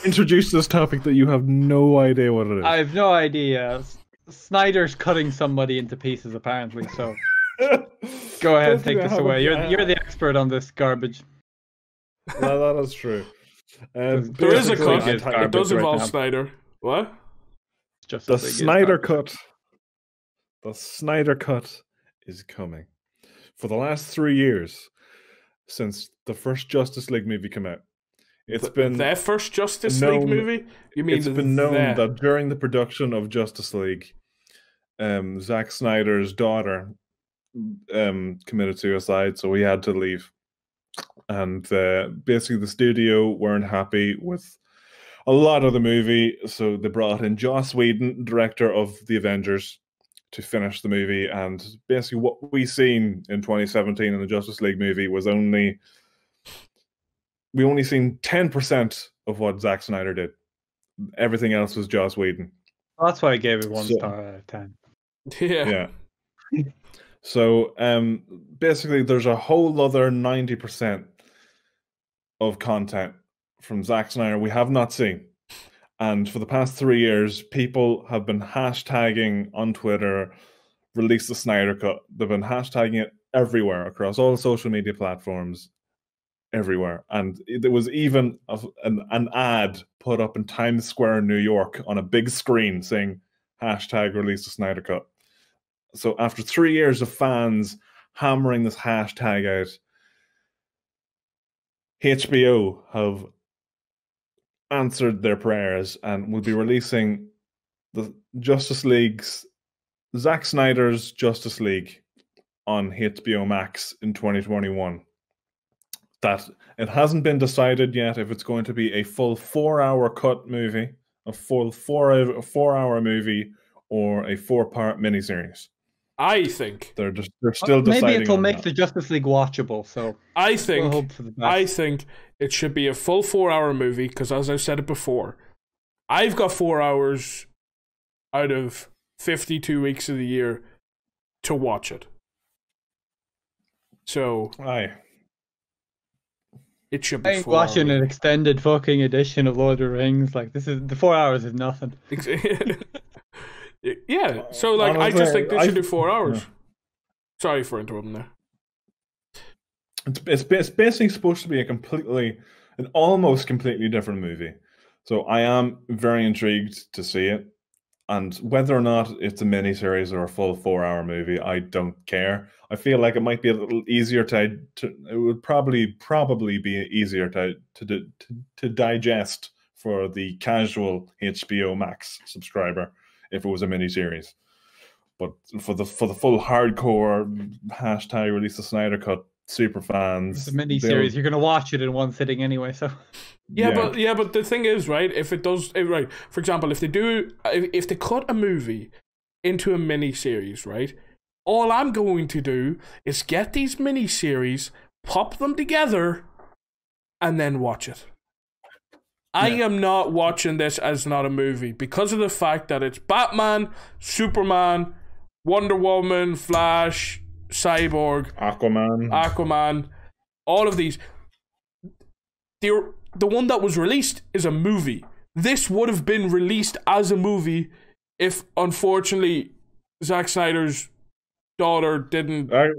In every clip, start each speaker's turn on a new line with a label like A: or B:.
A: introduce this topic that you have no idea what it is.
B: I have no idea. Snyder's cutting somebody into pieces, apparently. So go ahead, take this away. You're the expert on this garbage.
A: That is true.
C: There is a cut. It does involve Snyder. What?
A: The Snyder Cut. The Snyder Cut is coming. For the last 3 years, since the first Justice League movie came out, it's been
C: their first Justice League movie. You mean
A: it's been known that during the production of Justice League, Zack Snyder's daughter committed suicide, so he had to leave. And basically, the studio weren't happy with a lot of the movie, so they brought in Joss Whedon, director of The Avengers, to finish the movie. And basically, what we seen in 2017 in the Justice League movie was we only seen 10% of what Zack Snyder did. Everything else was Joss Whedon.
B: That's why I gave it 1 star out of 10.
C: Yeah.
A: So basically, there's a whole other 90% of content from Zack Snyder we have not seen. And for the past 3 years, people have been hashtagging on Twitter, release the Snyder Cut. They've been hashtagging it everywhere, across all social media platforms, everywhere. And there was even an ad put up in Times Square in New York on a big screen saying, hashtag release the Snyder Cut. So after 3 years of fans hammering this hashtag out, HBO have answered their prayers and will be releasing the Zack Snyder's Justice League on HBO Max in 2021. That it hasn't been decided yet if it's going to be a full 4-hour cut movie, a full 4-hour movie, or a 4-part miniseries.
C: I think
A: they're still deciding.
B: Maybe it'll make the Justice League watchable. So we'll hope for the best.
C: I think it should be a full 4-hour movie because, as I've said it before, I've got 4 hours out of 52 weeks of the year to watch it. So it should be.
B: I'm watching an extended fucking edition of Lord of the Rings. Like the 4 hours is nothing.
C: Yeah, so like I just think they should do 4 hours. Yeah. Sorry for interrupting there.
A: It's basically supposed to be an almost completely different movie. So I am very intrigued to see it. And whether or not it's a miniseries or a full 4-hour movie, I don't care. I feel like it might be a little easier it would probably be easier to digest for the casual HBO Max subscriber if it was a miniseries. But for the full hardcore hashtag release the Snyder Cut super fans,
B: it's a miniseries. You're gonna watch it in one sitting anyway. So
C: but the thing is, right? If it does, right? For example, if they cut a movie into a miniseries, right? All I'm going to do is get these miniseries, pop them together, and then watch it. I am not watching this as not a movie because of the fact that it's Batman, Superman, Wonder Woman, Flash, Cyborg, Aquaman, all of these. The one that was released is a movie. This would have been released as a movie if, unfortunately, Zack Snyder's daughter didn't.
A: I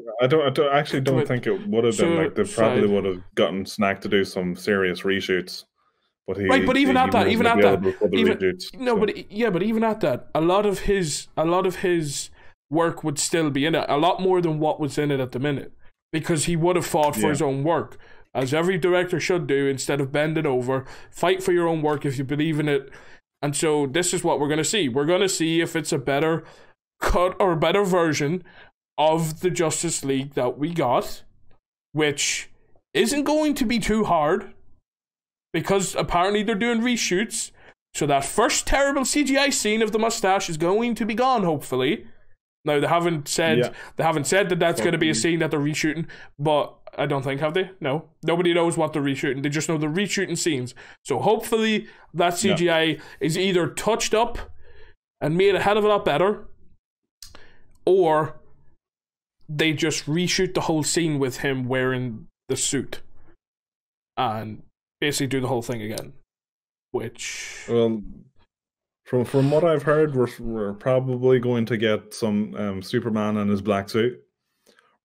A: actually don't think it would have been. Like they probably would have gotten Snack to do some serious reshoots. But
C: even at that, a lot of his work would still be in it. A lot more than what was in it at the minute, because he would have fought for his own work, as every director should do. Instead of bending over, fight for your own work if you believe in it. And so this is what we're going to see. We're going to see if it's a better cut or a better version of the Justice League that we got, which isn't going to be too hard, because apparently they're doing reshoots. So that first terrible CGI scene of the mustache is going to be gone, hopefully. Now, they haven't said that that's going to be a scene that they're reshooting, but I don't think, have they? No. Nobody knows what they're reshooting. They just know they're reshooting scenes. So hopefully that CGI is either touched up and made a hell of a lot better, or they just reshoot the whole scene with him wearing the suit and basically do the whole thing again. which
A: Well, from what I've heard, we're probably going to get some Superman in his black suit.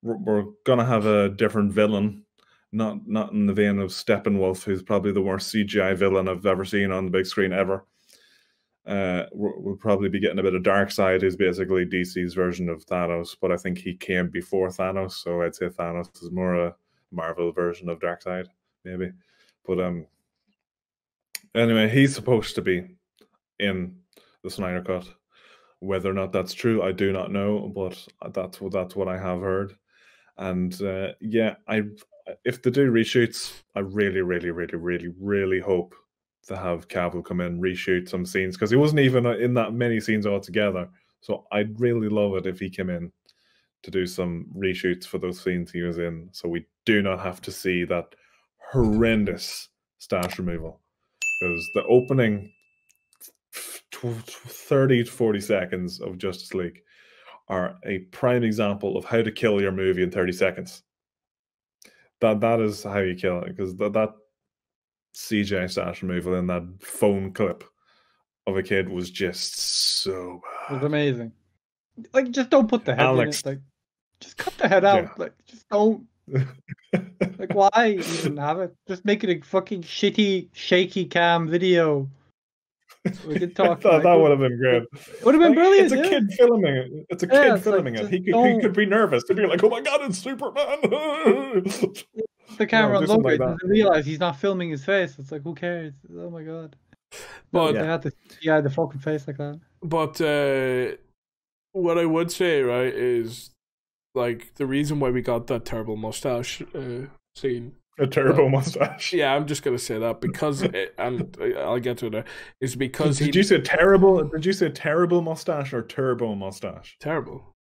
A: We're gonna have a different villain, not in the vein of Steppenwolf, who's probably the worst CGI villain I've ever seen on the big screen ever. We'll probably be getting a bit of Darkseid, who's basically DC's version of Thanos, but I think he came before Thanos, so I'd say Thanos is more a Marvel version of Darkseid, maybe. But anyway, he's supposed to be in the Snyder Cut. Whether or not that's true, I do not know, but that's what I have heard. And yeah, if they do reshoots, I really, really, really, really, really hope to have Cavill come in, reshoot some scenes, because he wasn't even in that many scenes altogether. So I'd really love it if he came in to do some reshoots for those scenes he was in, so we do not have to see that horrendous stash removal. Because the opening 30 to 40 seconds of Justice League are a prime example of how to kill your movie in 30 seconds. That is how you kill it, because that CGI stash removal in that phone clip of a kid was just so bad.
B: It was amazing. Like, just don't put the head
A: Alex.
B: in it. Like, just cut the head out.
A: Yeah.
B: Like, just don't. Like, why even have it? Just make it a fucking shitty, shaky cam video. We could talk.
A: That would have been great.
B: It would have been brilliant.
A: It's a kid filming it. It's a kid filming it. He could be nervous to be like, "Oh my god, it's Superman!"
B: The camera on longer,
A: like
B: he doesn't realize he's not filming his face. It's like, who cares? Oh my god!
C: But
B: they had to CGI the fucking face like that.
C: But what I would say, right, is like the reason why we got that terrible mustache scene.
A: A turbo mustache.
C: Yeah, I'm just gonna say that because, and I'll get to it. Is because
A: did you say terrible? Did you say terrible mustache or turbo mustache?
C: Terrible.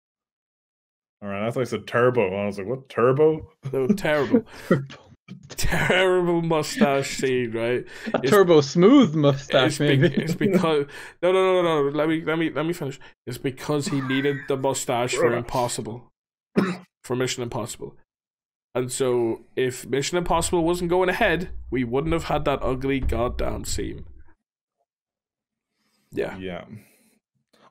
A: All right, I thought I said turbo. I was like, what, turbo?
C: No, terrible. Terrible mustache scene, right?
B: Turbo smooth mustache, maybe.
C: It's because no. Let me finish. It's because he needed the mustache for Impossible, for Mission Impossible. And so, if Mission Impossible wasn't going ahead, we wouldn't have had that ugly goddamn scene. Yeah.
A: Yeah.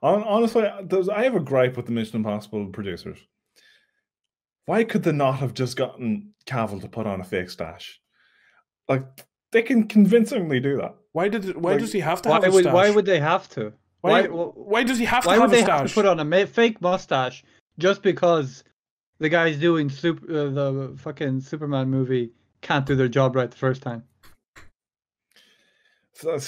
A: Honestly, I have a gripe with the Mission Impossible producers. Why could they not have just gotten Cavill to put on a fake stash? Like, they can convincingly do that.
C: Why does he have to have a stash?
B: Why would they have to?
C: Why does he have to have a stash? Why would they have
B: to put on a fake mustache just because the guys doing the fucking Superman movie can't do their job right the first time?
A: So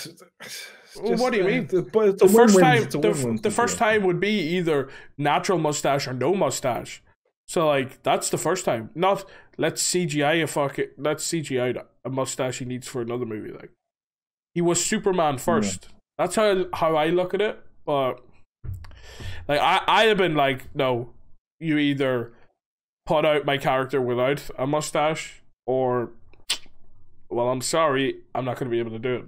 C: what do you mean? The first time would be either natural mustache or no mustache. So like that's the first time. Not let's CGI a mustache he needs for another movie. Like he was Superman first. Yeah. That's how I look at it. But like I have been like, no, you either put out my character without a mustache, or well, I'm sorry, I'm not going to be able to do it.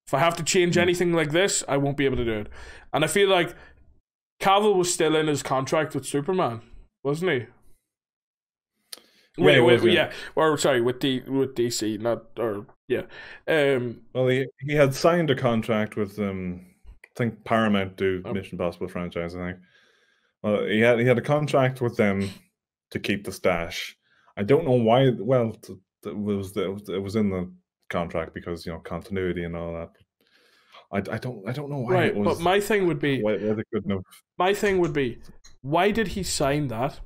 C: If I have to change anything like this, I won't be able to do it. And I feel like Cavill was still in his contract with Superman, wasn't he?
A: Yeah,
C: Or sorry, with DC, not or yeah.
A: Well, he had signed a contract with I think Paramount do Mission Impossible franchise. I think. Well, he had a contract with them to keep the stash. I don't know why. Well, it was in the contract because continuity and all that. I don't know why.
C: Right,
A: it was,
C: but my thing would be
A: why they couldn't have.
C: My thing would be, why did he sign that?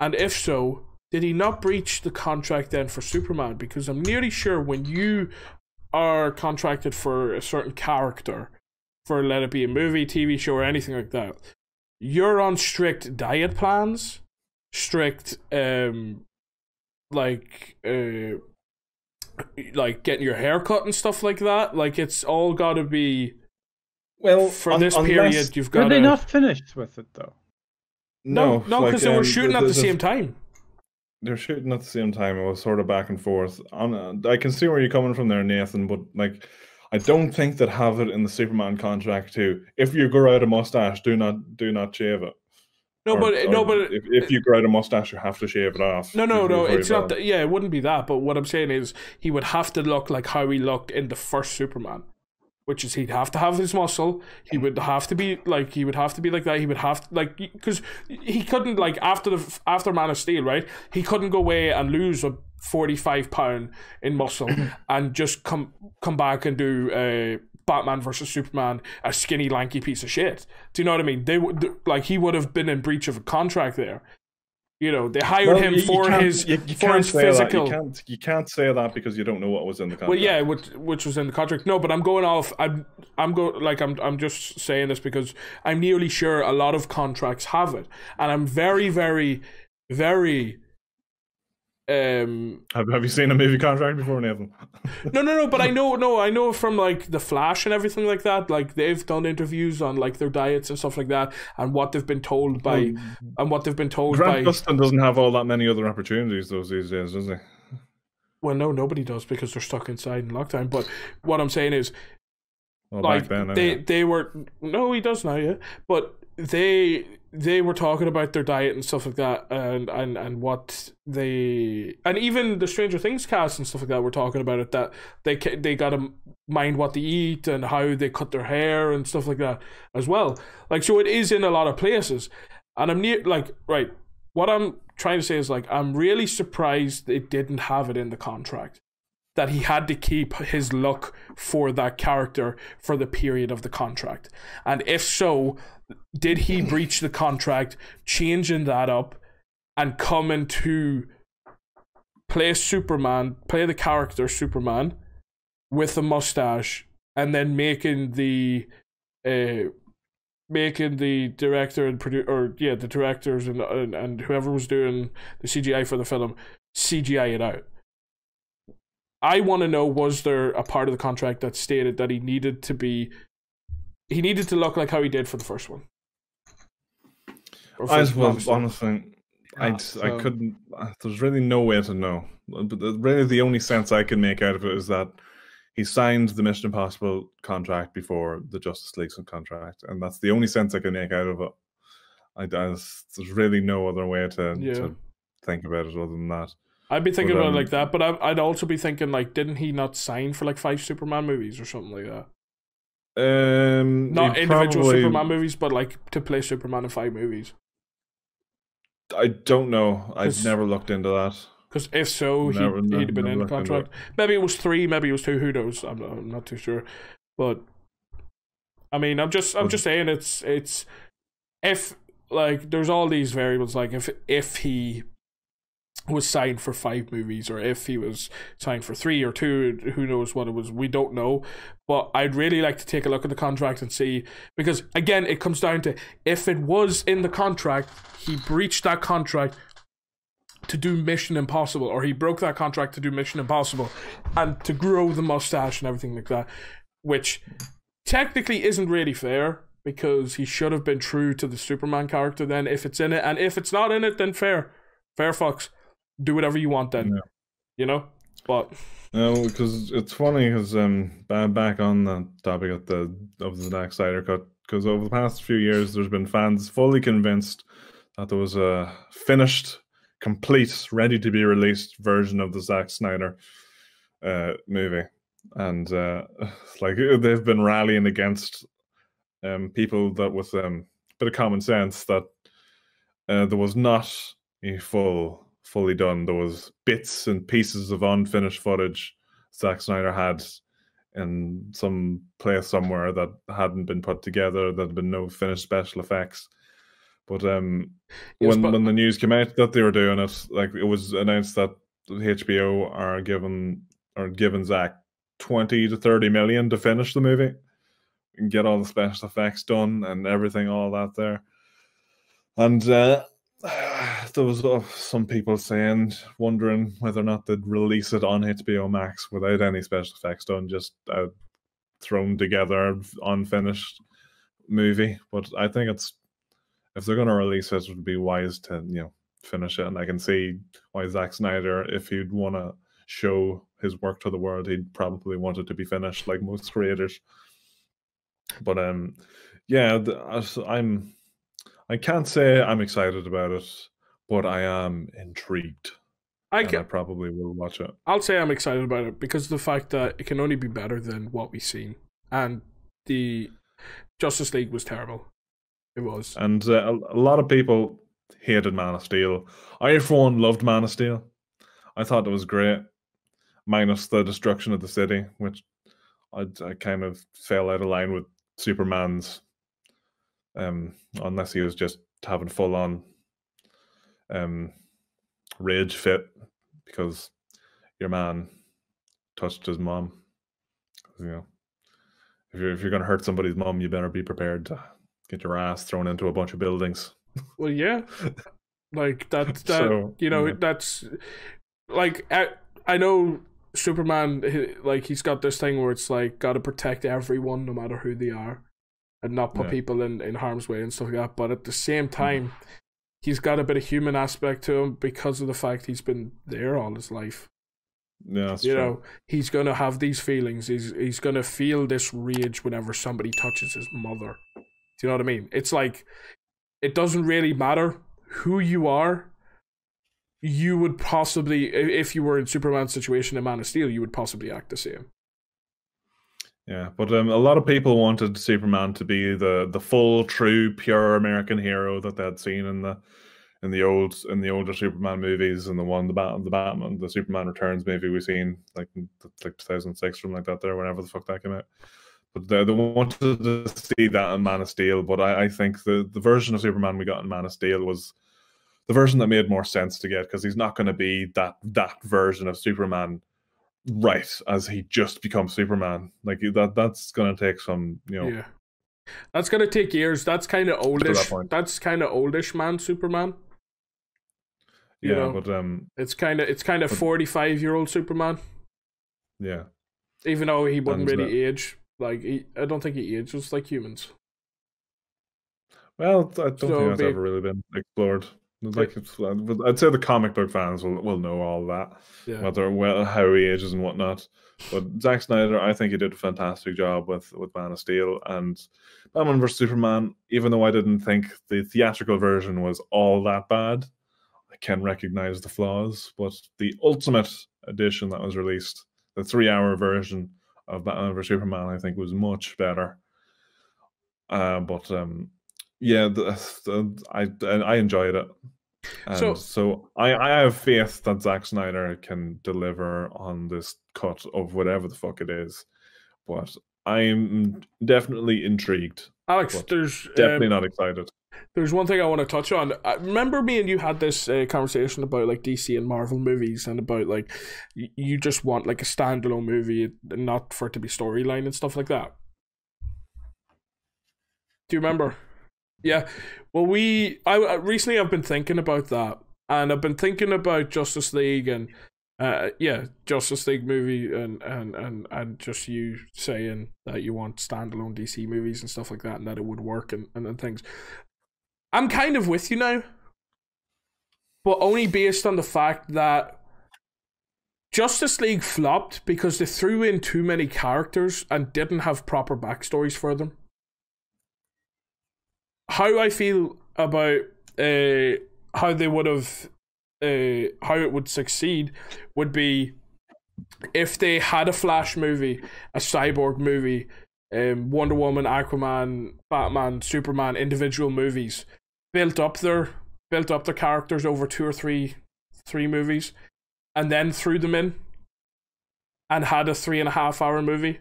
C: And if so, did he not breach the contract then for Superman? Because I'm nearly sure when you are contracted for a certain character, for let it be a movie, TV show, or anything like that, you're on strict diet plans, strict like getting your hair cut and stuff like that. Like it's all got to be for this period. You've got.
B: Were they not finished with it though?
C: No, because they were shooting at the same time.
A: They're shooting at the same time. It was sort of back and forth. I can see where you're coming from there, Nathan, but like, I don't think that have it in the Superman contract too. If you grow out a mustache, do not shave it. But if you grow out a mustache, you have to shave it off.
C: No. It's not that. Yeah, it wouldn't be that. But what I'm saying is, he would have to look like how he looked in the first Superman. which is he'd have to have his muscle. He would have to be like that. He would have to like, because he couldn't, like, after Man of Steel, right? He couldn't go away and lose a 45-pound in muscle and just come back and do Batman versus Superman, a skinny, lanky piece of shit. Do you know what I mean? They would, like, he would have been in breach of a contract there. You know, they hired him for his physical.
A: You can't say that because you don't know what was in the contract.
C: Well, yeah, which was in the contract. No, but I'm going off. I'm just saying this because I'm nearly sure a lot of contracts have it, and I'm very, very, very.
A: Have you seen a movie contract before, Nathan?
C: No, but I know from like The Flash and everything like that, like they've done interviews on like their diets and stuff like that, and what they've been told by Grant
A: Gustin doesn't have all that many other opportunities these days, does he?
C: Well, no, nobody does because they're stuck inside in lockdown. But what I'm saying is,
A: well,
C: like,
A: back then,
C: they were, no, he does now, yeah, but they were talking about their diet and stuff like that, and what they, and even the Stranger Things cast and stuff like that were talking about it, that they gotta mind what they eat and how they cut their hair and stuff like that as well. Like, so it is in a lot of places, and I'm near, like, right, what I'm trying to say is, like, I'm really surprised it didn't have it in the contract that he had to keep his look for that character for the period of the contract. And if so, did he breach the contract, changing that up and coming to play the character Superman with a mustache, and then making the director and the directors and whoever was doing the CGI for the film CGI it out. I want to know, was there a part of the contract that stated that he needed to look like how he did for the first one?
A: I suppose, honestly, I couldn't. There's really no way to know. But really, the only sense I can make out of it is that he signed the Mission Impossible contract before the Justice League contract, and that's the only sense I can make out of it. There's really no other way to think about it other than that.
C: I'd be thinking about it like that, but I'd also be thinking, like, didn't he not sign for like 5 Superman movies or something like that? Not individual Superman movies, but like to play Superman in 5 movies.
A: I don't know. I've never looked into that.
C: Because if so, he'd have been in the contract. Maybe it was 3, maybe it was 2. Who knows? I'm not too sure. But I mean, I'm just saying it's if, like, there's all these variables, like if he was signed for 5 movies, or if he was signed for 3 or 2, who knows what it was, we don't know. But I'd really like to take a look at the contract and see, because again, it comes down to, if it was in the contract, he breached that contract to do Mission Impossible, or he broke that contract to do Mission Impossible and to grow the mustache and everything like that, which technically isn't really fair, because he should have been true to the Superman character then, if it's in it. And if it's not in it, then fair fucks. Do whatever you want then, you know. But
A: no, because it's funny, because back on the topic of the SNYDER Cut, because over the past few years, there's been fans fully convinced that there was a finished, complete, ready to be released version of the Zack Snyder movie, and like, they've been rallying against people that with a bit of common sense, that there was not a fully done. There was bits and pieces of unfinished footage Zack Snyder had in some place somewhere that hadn't been put together. There had been no finished special effects. But when the news came out that they were doing it, like, it was announced that HBO are giving Zack 20 to 30 million to finish the movie and get all the special effects done and everything, all that there. And there was some people wondering whether or not they'd release it on HBO Max without any special effects done, just a thrown together, unfinished movie. But I think if they're going to release it, it would be wise to finish it. And I can see why Zack Snyder, if he'd want to show his work to the world, he'd probably want it to be finished, like most creators. But I can't say I'm excited about it, but I am intrigued. I probably will watch it.
C: I'll say I'm excited about it because of the fact that it can only be better than what we've seen. and the Justice League was terrible. It was.
A: And a lot of people hated Man of Steel. I, for one, loved Man of Steel. I thought it was great, minus the destruction of the city, which I kind of fell out of line with Superman's, unless he was just having full-on rage fit because your man touched his mom. You know, if you're gonna hurt somebody's mom, you better be prepared to get your ass thrown into a bunch of buildings.
C: Well, yeah, like that.
A: So,
C: you know,
A: yeah.
C: that's like I know Superman. Like he's got this thing where it's like got to protect everyone, no matter who they are, and not put people in harm's way and stuff like that. But at the same time, he's got a bit of human aspect to him because of the fact he's been there all his life.
A: Yeah, that's
C: you
A: true.
C: know, he's gonna have these feelings. He's gonna feel this rage whenever somebody touches his mother. Do you know what I mean? It's like it doesn't really matter who you are. You would possibly, if you were in Superman's situation in Man of Steel, you would possibly act the same.
A: Yeah, but a lot of people wanted Superman to be the full, true, pure American hero that they had seen in the older Superman movies, and the Superman Returns movie we've seen like 2006, something like that there, whenever the fuck that came out. But they wanted to see that in Man of Steel. But I think the version of Superman we got in Man of Steel was the version that made more sense to get, because he's not going to be that version of Superman right as he just becomes Superman. Like that's going to take some,
C: Yeah, that's going to take years. That's kind of oldish.
A: That
C: that's kind of oldish man Superman. You know,
A: but
C: it's kind of 45-year-old Superman.
A: Yeah,
C: even though he wouldn't really age. Like I don't think he ages like humans.
A: Well, I don't think that's ever really been explored. Like, I'd say the comic book fans will know all that, how he ages and whatnot. But Zack Snyder, I think he did a fantastic job with Man of Steel and Batman vs Superman. Even though I didn't think the theatrical version was all that bad, I can recognize the flaws. But the ultimate edition that was released, the 3-hour version of Batman vs Superman, I think was much better. Yeah, I enjoyed it. And so I have faith that Zack Snyder can deliver on this cut of whatever the fuck it is. But I'm definitely intrigued.
C: Alex, there's
A: definitely not excited.
C: There's one thing I want to touch on. Remember me and you had this conversation about like DC and Marvel movies, and about like you just want like a standalone movie, not for it to be storyline and stuff like that. Do you remember? Yeah. Well, I recently I've been thinking about that, and I've been thinking about Justice League and Justice League movie, and just you saying that you want standalone DC movies and stuff like that, and that it would work and things. I'm kind of with you now, but only based on the fact that Justice League flopped because they threw in too many characters and didn't have proper backstories for them. How I feel about how they would have how it would succeed would be if they had a Flash movie, a Cyborg movie, Wonder Woman, Aquaman, Batman, Superman, individual movies, built up their characters over 2 or 3 movies, and then threw them in and had a 3.5-hour movie,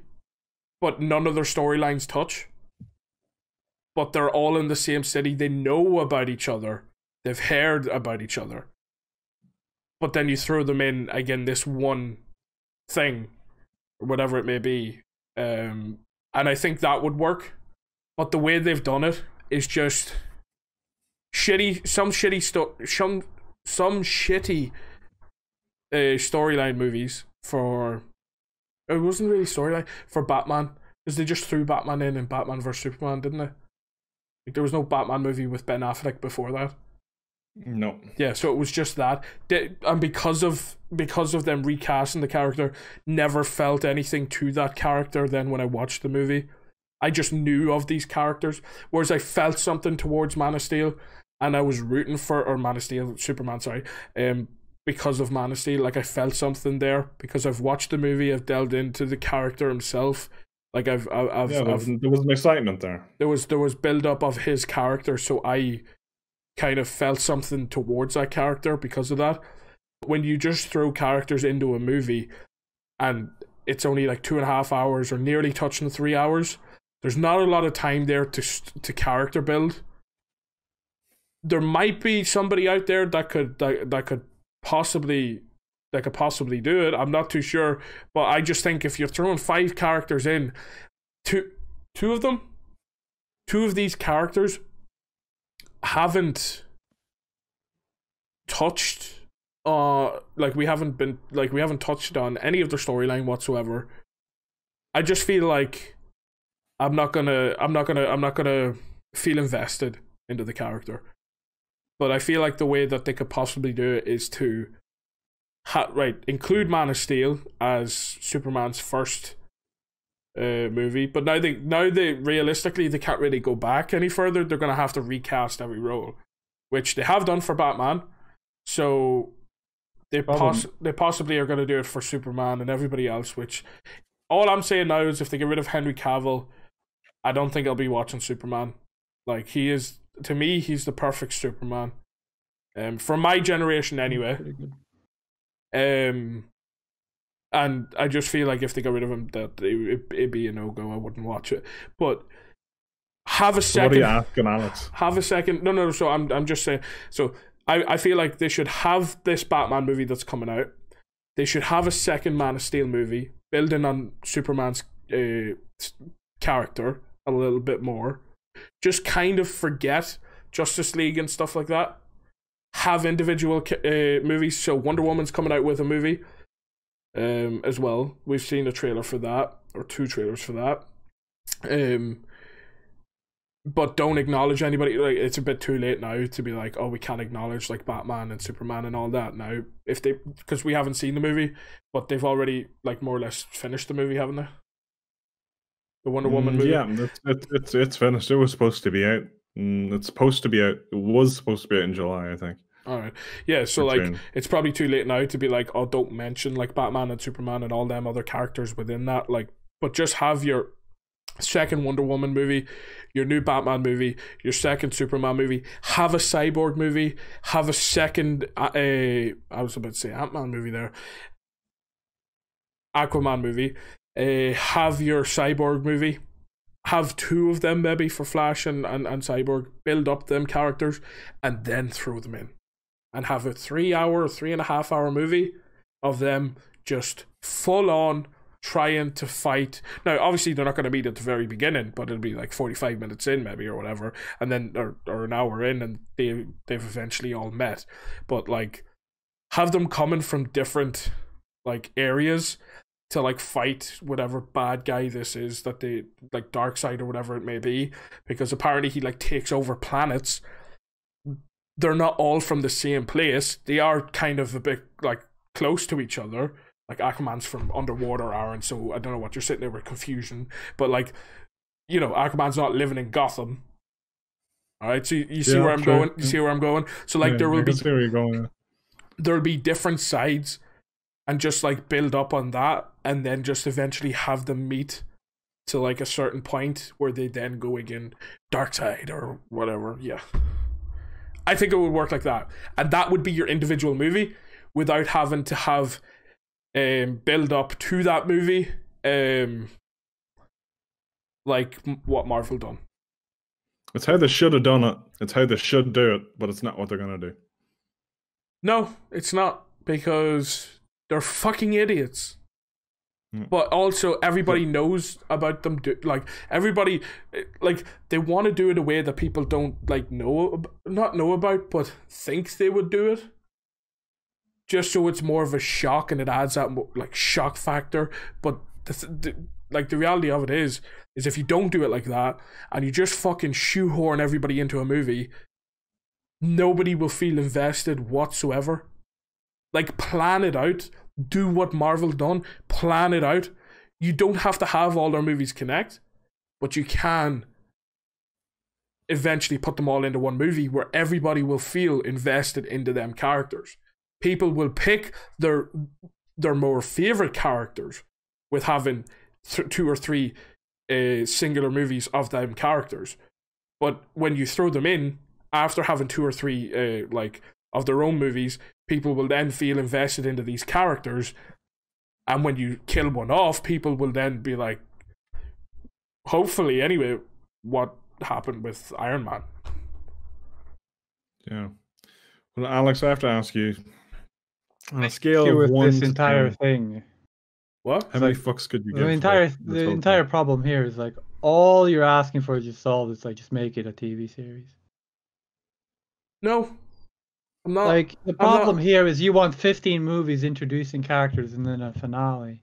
C: but none of their storylines touch. But they're all in the same city. They know about each other. They've heard about each other. But then you throw them in, again, this one thing, or whatever it may be. And I think that would work. But the way they've done it is just shitty. Some shitty storyline movies for... It wasn't really storyline. For Batman. Because they just threw Batman in Batman vs Superman, didn't they? Like, there was no Batman movie with Ben Affleck before that.
A: No.
C: Yeah, so it was just that. And because of them recasting the character, never felt anything to that character then when I watched the movie. I just knew of these characters. Whereas I felt something towards Man of Steel, and I was rooting for, or Man of Steel, Superman, sorry, because of Man of Steel. Like, I felt something there because I've watched the movie, I've delved into the character himself, Like
A: there was an excitement there.
C: There was build up of his character, so I kind of felt something towards that character because of that. When you just throw characters into a movie and it's only like 2.5 hours or nearly touching 3 hours, there's not a lot of time there to character build. There might be somebody out there that could possibly do it. I'm not too sure, but I just think if you're throwing 5 characters in, two of these characters haven't touched we haven't touched on any of their storyline whatsoever. I just feel like I'm not gonna feel invested into the character. But I feel like the way that they could possibly do it is to include Man of Steel as Superman's first movie. But now they realistically they can't really go back any further. They're gonna have to recast every role, which they have done for Batman. So they possibly are gonna do it for Superman and everybody else. Which all I'm saying now is if they get rid of Henry Cavill, I don't think I'll be watching Superman. Like he is. To me, he's the perfect Superman. For my generation anyway. And I just feel like if they got rid of him, that it'd be a no-go. I wouldn't watch it. But have a second.
A: What are you asking, Alex?
C: Have a second. No. So I'm just saying. So I feel like they should have this Batman movie that's coming out. They should have a second Man of Steel movie, building on Superman's character a little bit more. Just kind of forget Justice League and stuff like that. Have individual movies. So Wonder Woman's coming out with a movie as well. We've seen a trailer for that, or 2 trailers for that. But don't acknowledge anybody. Like it's a bit too late now to be like, oh, we can't acknowledge like Batman and Superman and all that now. Because we haven't seen the movie, but they've already like more or less finished the movie, haven't they? The Wonder Woman movie.
A: Yeah, it's finished. It was supposed to be out. It's supposed to be out. It was supposed to be out in July, I think.
C: All right. Yeah, so like it's probably too late now to be like, oh, don't mention like Batman and Superman and all them other characters within that. Like, but just have your second Wonder Woman movie, your new Batman movie, your second Superman movie. Have a Cyborg movie. Have a second. I was about to say Ant-Man movie there. Aquaman movie. Have your Cyborg movie. Have 2 of them maybe for Flash and Cyborg. Build up them characters and then throw them in. And have a 3.5 hour movie of them just full on trying to fight. Now, obviously, they're not going to meet at the very beginning, but it'll be like 45 minutes in maybe or whatever. And then, or an hour in, and they've eventually all met. But like, have them coming from different like areas to like fight whatever bad guy this is that they like Darkseid or whatever it may be, because apparently he like takes over planets. They're not all from the same place. They are kind of a bit like close to each other. Like Aquaman's from underwater, Aaron, so I don't know what you're sitting there with confusion. But like, you know, Aquaman's not living in Gotham. All right, so you see where I'm going. You see where I'm going. So like, there will be
A: where you're going.
C: There'll be different sides. And just like build up on that, and then just eventually have them meet to like a certain point where they then go again Darkseid or whatever. Yeah, I think it would work like that, and that would be your individual movie without having to have build up to that movie, like what Marvel done.
A: It's how they should have done it. It's how they should do it, but it's not what they're gonna do.
C: No, it's not, because they're fucking idiots. But also everybody knows about them. Like everybody, like they want to do it in a way that people don't like not know about, but think they would do it. Just so it's more of a shock and it adds that like shock factor. But the reality of it is if you don't do it like that and you just fucking shoehorn everybody into a movie, nobody will feel invested whatsoever. Like, plan it out. Do what Marvel done. Plan it out. You don't have to have all their movies connect, but you can eventually put them all into one movie where everybody will feel invested into them characters. People will pick their more favorite characters with having 2 or 3 singular movies of them characters. But when you throw them in after having 2 or 3 like of their own movies, people will then feel invested into these characters. And when you kill one off, people will then be like, hopefully anyway, what happened with Iron Man.
A: Yeah. Well, Alex, I have to ask you, on a scale of 1
B: this
A: to
B: entire
A: 10,
B: thing.
C: What?
A: how many fucks could you give?
B: The entire problem here is like all you're asking for to solve is like just make it a TV series.
C: No, I'm not.
B: Like the problem here is you want 15 movies introducing characters and then a finale.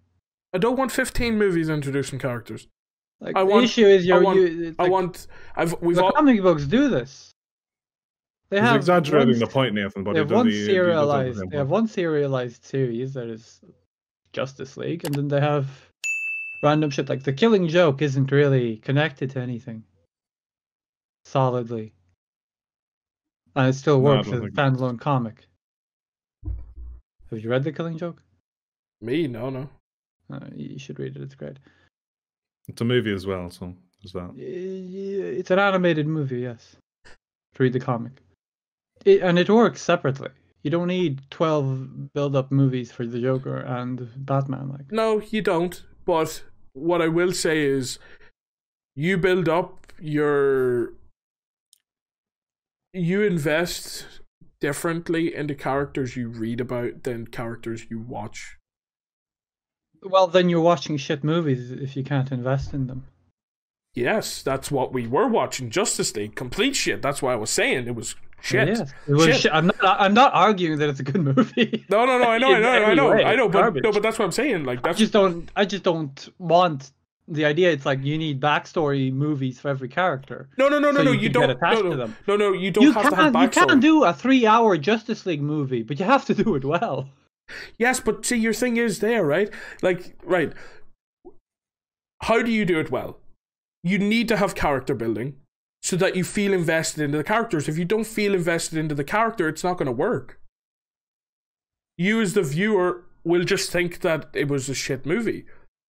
C: I don't want 15 movies introducing characters.
B: Like the issue is comic books do this.
A: He's exaggerating the point, Nathan. But
B: they have one serialized. They have one serialized series that is Justice League, and then they have random shit like The Killing Joke isn't really connected to anything solidly, and it still works as a standalone comic. Have you read The Killing Joke?
C: Me? No.
B: You should read it. It's great.
A: It's a movie as well, so there's that.
B: It's an animated movie, yes. Read the comic. And it works separately. You don't need 12 build-up movies for the Joker and Batman. Like,
C: no, you don't. But what I will say is, you build up you invest differently in the characters you read about than characters you watch.
B: Well, then you're watching shit movies if you can't invest in them.
C: Yes, that's what we were watching. Justice League, complete shit. That's why I was saying it was shit.
B: Yes, it was shit. I'm not arguing that it's a good movie.
C: No. I know. But that's what I'm saying. Like, that's...
B: I just don't want the idea. It's like you need backstory movies for every character.
C: No. You don't
B: get attached to them.
C: No. You don't have to have backstory.
B: You can't do a 3-hour Justice League movie, but you have to do it well.
C: Yes, but see, your thing is there, right? Like, right. How do you do it well? You need to have character building so that you feel invested into the characters. If you don't feel invested into the character, it's not going to work. You as the viewer will just think that it was a shit movie.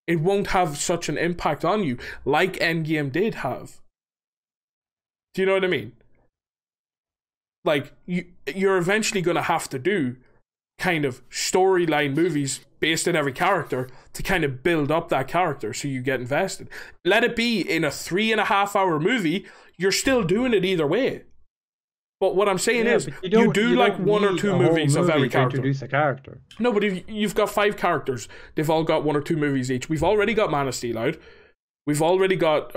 C: It won't have such an impact on you like Endgame did have. Do you know what I mean? Like, you're eventually going to have to do kind of storyline movies based on every character to kind of build up that character so you get invested. Let it be in a 3.5-hour movie, you're still doing it either way. But what I'm saying is, you do like 1 or 2 movies of every character.
B: Introduce a character.
C: No, but if you've got 5 characters, they've all got 1 or 2 movies each. We've already got Man of Steel out. We've already got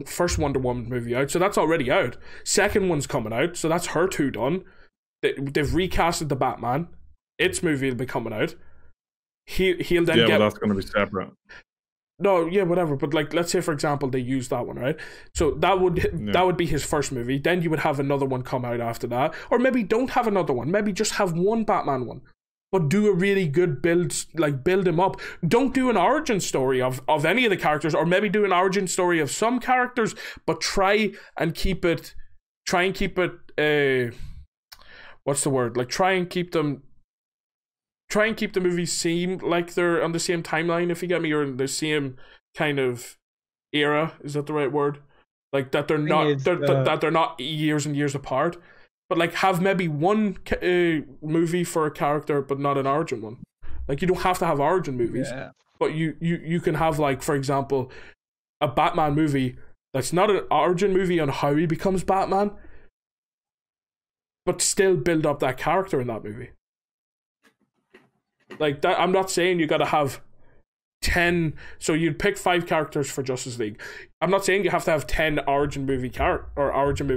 C: first Wonder Woman movie out, so that's already out. Second one's coming out, so that's her 2 done. They've recasted the Batman. Its movie will be coming out. He'll then get...
A: but that's going to be separate.
C: No, yeah, whatever. But like, let's say for example they use that one, right? So that would be his first movie. Then you would have another one come out after that, or maybe don't have another one. Maybe just have one Batman one, but do a really good build, like build him up. Don't do an origin story of any of the characters, or maybe do an origin story of some characters, but try and keep it. What's the word? Like try and keep the movies seem like they're on the same timeline, if you get me, or in the same kind of era. Is that the right word? Like that they're not years and years apart. But like have maybe one movie for a character, but not an origin one. Like you don't have to have origin movies, but you can have, like, for example, a Batman movie that's not an origin movie on how he becomes Batman, but still build up that character in that movie. Like that, I'm not saying you got to have 10. So you'd pick 5 characters for Justice League. I'm not saying you have to have 10 origin movie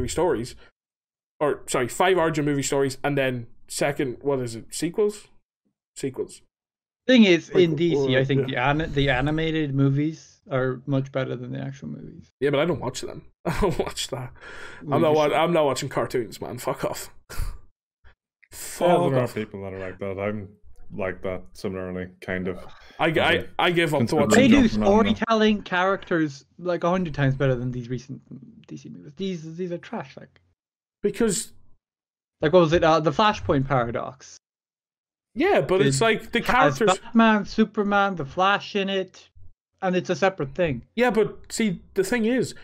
C: stories, or sorry, 5 origin movie stories, and then sequels.
B: Thing is, in DC, I think the animated movies are much better than the actual movies.
C: Yeah, but I don't watch them. I don't watch that. I'm not watching cartoons, man. Fuck off.
A: There are people that are like that. I'm like that similarly, kind of.
C: I give up to watching.
B: They do storytelling characters like 100 times better than these recent DC movies. These are trash, like.
C: Because,
B: like, what was it? The Flashpoint paradox.
C: Yeah, but it's like the characters.
B: Batman, Superman, the Flash in it, and it's a separate thing.
C: Yeah, but see, the thing is,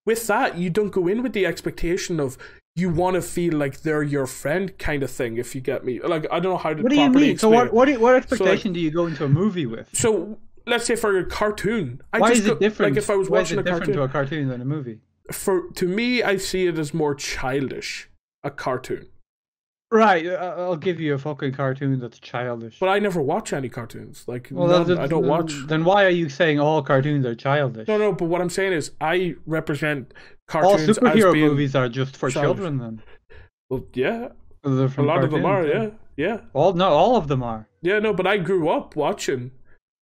C: with that, you don't go in with the expectation of you want to feel like they're your friend kind of thing, if you get me. Like, I don't know how to
B: What do you mean? So
C: explain
B: what expectation do you go into a movie with?
C: So let's say for a cartoon,
B: Why is it different?
C: Like if I was watching a cartoon,
B: to a cartoon than a movie?
C: To me, I see it as more childish. A cartoon.
B: Right, I'll give you a fucking cartoon that's childish.
C: But I never watch any cartoons. Like,
B: well,
C: I don't watch.
B: Then why are you saying all cartoons are childish?
C: No, but what I'm saying is I represent cartoons
B: all superhero
C: as being
B: movies are just for
C: childish.
B: children then.
C: Well, yeah.
B: A
C: lot of them are, yeah.
B: All of them are.
C: Yeah, no, but I grew up watching.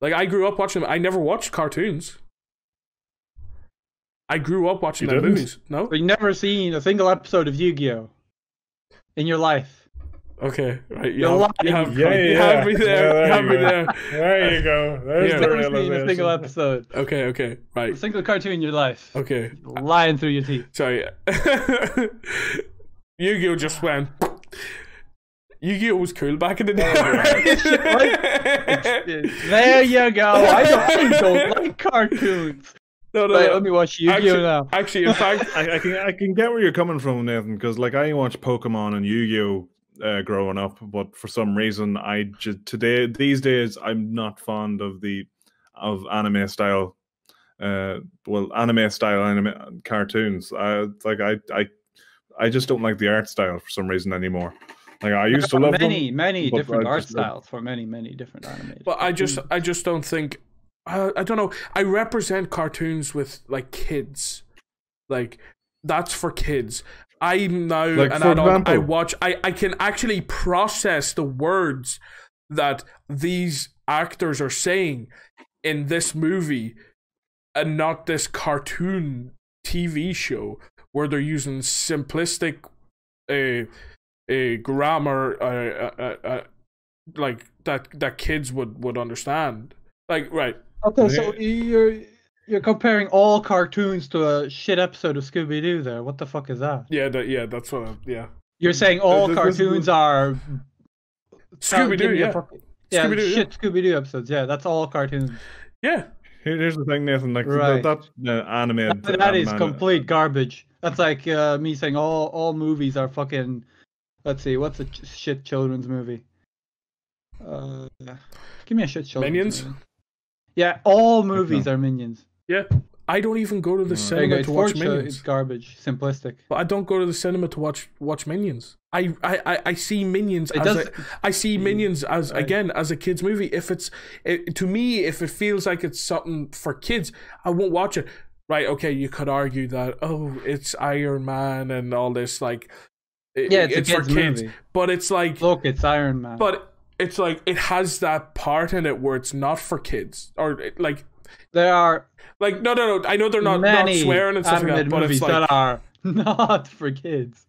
C: Like, I grew up watching them. I never watched cartoons. I grew up watching the movies. No?
B: But you've never seen a single episode of Yu-Gi-Oh! In your life.
C: Okay, right.
B: You have me there.
C: You have me there.
A: There you go. There's the
B: never seen a single episode.
C: Okay, right.
B: A single cartoon in your life.
C: Okay.
B: You're lying through your teeth.
C: Sorry. Yu-Gi-Oh! Just went. Yu-Gi-Oh! Was cool back in the day.
B: There you go. I don't like cartoons.
C: No,
B: right, let me watch Yu-Gi-Oh! Now.
C: Actually, in fact,
A: I can get where you're coming from, Nathan, because like I watched Pokemon and Yu-Gi-Oh! Growing up, but for some reason these days I'm not fond of anime style. Anime cartoons. I just don't like the art style for some reason anymore. Like I used to love
B: many different art styles for many different animes.
C: But I just don't think. I don't know. I represent cartoons with like kids, like that's for kids. I'm now
A: like,
C: an
A: for
C: adult.
A: example,
C: I watch. I can actually process the words that these actors are saying in this movie, and not this cartoon TV show where they're using simplistic, grammar, like that kids would understand. Like, right.
B: Okay, so you're comparing all cartoons to a shit episode of Scooby-Doo there. What the fuck is that?
C: Yeah, that's what.
B: You're saying all cartoons are
C: Scooby-Doo, yeah.
B: Scooby-Doo, shit Scooby-Doo episodes. Yeah, that's all cartoons.
C: Yeah.
A: Here's the thing, Nathan. Like
B: right.
A: that animated.
B: That is complete garbage. That's like me saying all movies are fucking. Let's see, what's a shit children's movie? Give me a shit children's
C: Minions.
B: movie. Yeah, all movies are Minions.
C: Yeah, I don't even go to the cinema to watch Minions.
B: It's garbage, simplistic.
C: But I don't go to the cinema to watch Minions. I see Minions as again as a kids movie. To me, if it feels like it's something for kids, I won't watch it. Right? Okay, you could argue that it's Iron Man and all this like. It's for kids, movie. But it's like
B: look, it's Iron Man.
C: But it's like it has that part in it where it's not for kids, or like
B: there are
C: like no. I know they're not swearing and stuff like that, but it's like
B: that are not for kids.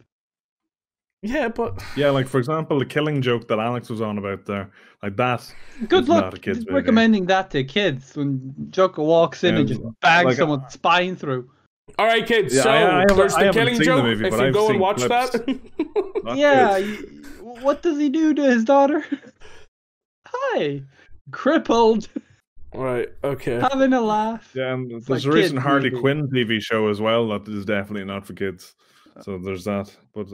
C: Yeah, but
A: like for example, the Killing Joke that Alex was on about there, like that.
B: Good luck
A: not a kid's
B: recommending that to kids when Joker walks in and just bags someone's spine through.
C: All right, kids. So there's the Killing Joke. If you go and watch that,
B: yeah. What does he do to his daughter? Hi, crippled.
C: Right. Okay.
B: Having a laugh.
A: Yeah, and there's a recent Harley Quinn TV show as well that is definitely not for kids. So there's that. But